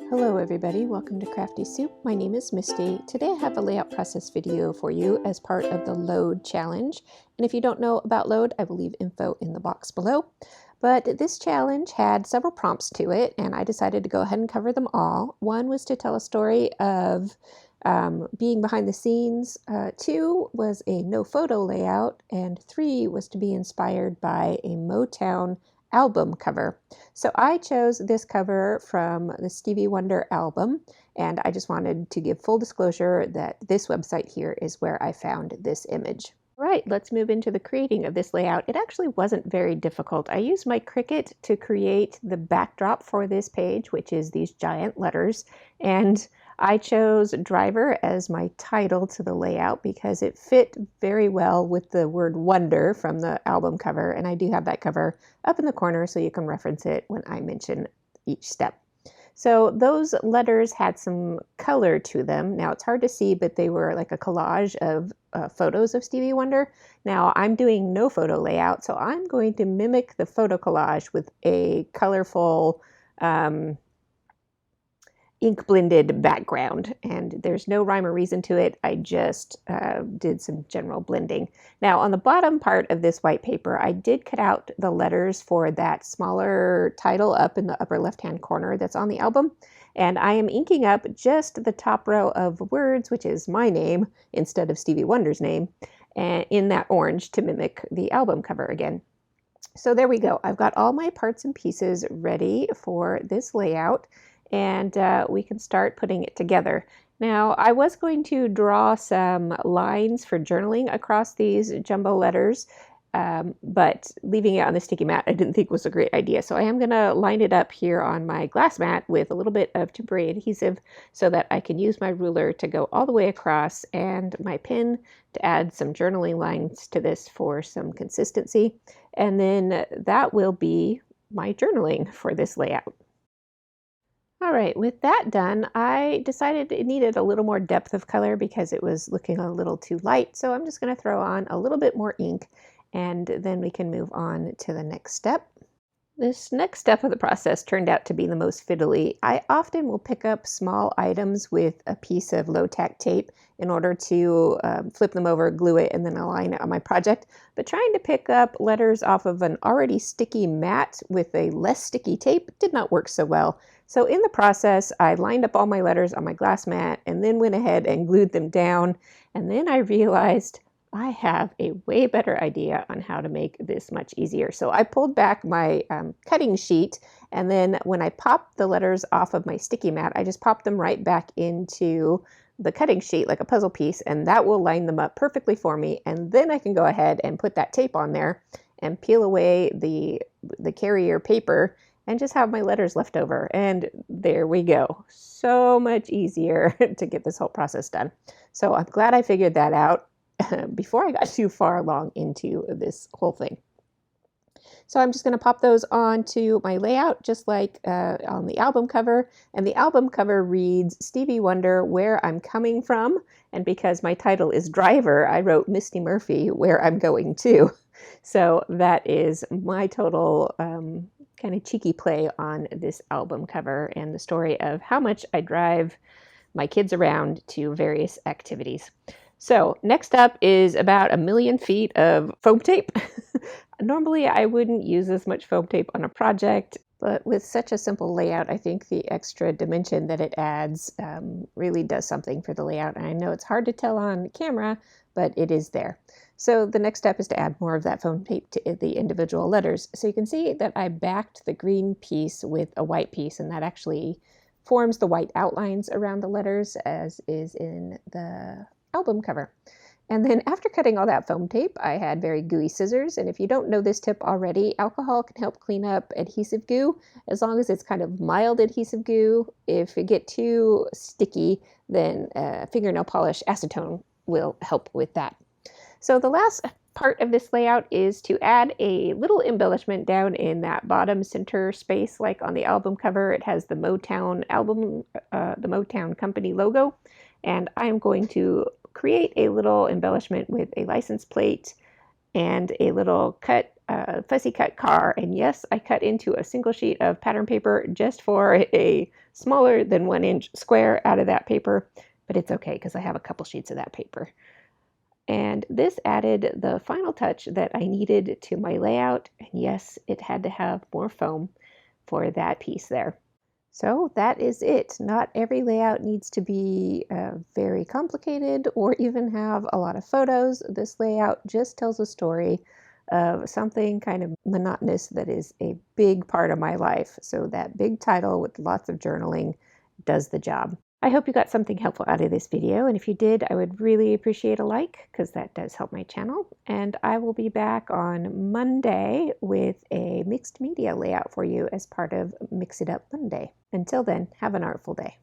Hello everybody, welcome to Crafty Soup. My name is Misty. Today I have a layout process video for you as part of the Load challenge. And if you don't know about Load, I will leave info in the box below. But this challenge had several prompts to it, and I decided to go ahead and cover them all. One was to tell a story of being behind the scenes. Two was a no photo layout, and three was to be inspired by a Motown album cover. So I chose this cover from the Stevie Wonder album, and I just wanted to give full disclosure that this website here is where I found this image. Right, let's move into the creating of this layout. It actually wasn't very difficult. I used my Cricut to create the backdrop for this page, which is these giant letters, and I chose driver as my title to the layout because it fit very well with the word wonder from the album cover, and I do have that cover up in the corner so you can reference it when I mention each step. So those letters had some color to them. Now it's hard to see, but they were like a collage of photos of Stevie Wonder. Now I'm doing no photo layout, so I'm going to mimic the photo collage with a colorful ink blended background, and there's no rhyme or reason to it. I just did some general blending. Now on the bottom part of this white paper, I did cut out the letters for that smaller title up in the upper left hand corner that's on the album, and I am inking up just the top row of words, which is my name instead of Stevie Wonder's name, and in that orange to mimic the album cover again. So there we go. I've got all my parts and pieces ready for this layout, and we can start putting it together. Now, I was going to draw some lines for journaling across these jumbo letters, but leaving it on the sticky mat I didn't think was a great idea. So I am going to line it up here on my glass mat with a little bit of temporary adhesive so that I can use my ruler to go all the way across and my pen to add some journaling lines to this for some consistency. And then that will be my journaling for this layout. All right, with that done, I decided it needed a little more depth of color because it was looking a little too light. So I'm just going to throw on a little bit more ink, and then we can move on to the next step. This next step of the process turned out to be the most fiddly. I often will pick up small items with a piece of low-tack tape in order to flip them over, glue it, and then align it on my project. But trying to pick up letters off of an already sticky mat with a less sticky tape did not work so well. So in the process, I lined up all my letters on my glass mat and then went ahead and glued them down. And then I realized I have a way better idea on how to make this much easier. So I pulled back my cutting sheet, and then when I popped the letters off of my sticky mat, I just popped them right back into the cutting sheet like a puzzle piece, and that will line them up perfectly for me. And then I can go ahead and put that tape on there and peel away the carrier paper and just have my letters left over. And there we go. So much easier to get this whole process done. So I'm glad I figured that out before I got too far along into this whole thing. So I'm just going to pop those onto my layout just like on the album cover. And the album cover reads Stevie Wonder, Where I'm Coming From. And because my title is Driver, I wrote Misty Murphy, Where I'm Going To. So that is my total kind of cheeky play on this album cover and the story of how much I drive my kids around to various activities. So next up is about 1,000,000 feet of foam tape. Normally I wouldn't use this much foam tape on a project, but with such a simple layout, I think the extra dimension that it adds really does something for the layout. And I know it's hard to tell on camera, but it is there. So the next step is to add more of that foam tape to the individual letters. So you can see that I backed the green piece with a white piece, and that actually forms the white outlines around the letters as is in the album cover. And then after cutting all that foam tape, I had very gooey scissors. And if you don't know this tip already, alcohol can help clean up adhesive goo as long as it's kind of mild adhesive goo. If it get too sticky, then fingernail polish acetone will help with that. So the last part of this layout is to add a little embellishment down in that bottom center space, like on the album cover. It has the Motown album, the Motown company logo, and I'm going to create a little embellishment with a license plate and a little fussy cut car. And yes, I cut into a single sheet of pattern paper just for a smaller than 1-inch square out of that paper, but it's okay because I have a couple sheets of that paper. And this added the final touch that I needed to my layout. And yes, it had to have more foam for that piece there. So that is it. Not every layout needs to be very complicated or even have a lot of photos. This layout just tells a story of something kind of monotonous that is a big part of my life. So that big title with lots of journaling does the job. I hope you got something helpful out of this video, and if you did, I would really appreciate a like because that does help my channel. And I will be back on Monday with a mixed media layout for you as part of Mix It Up Monday. Until then, have an artful day.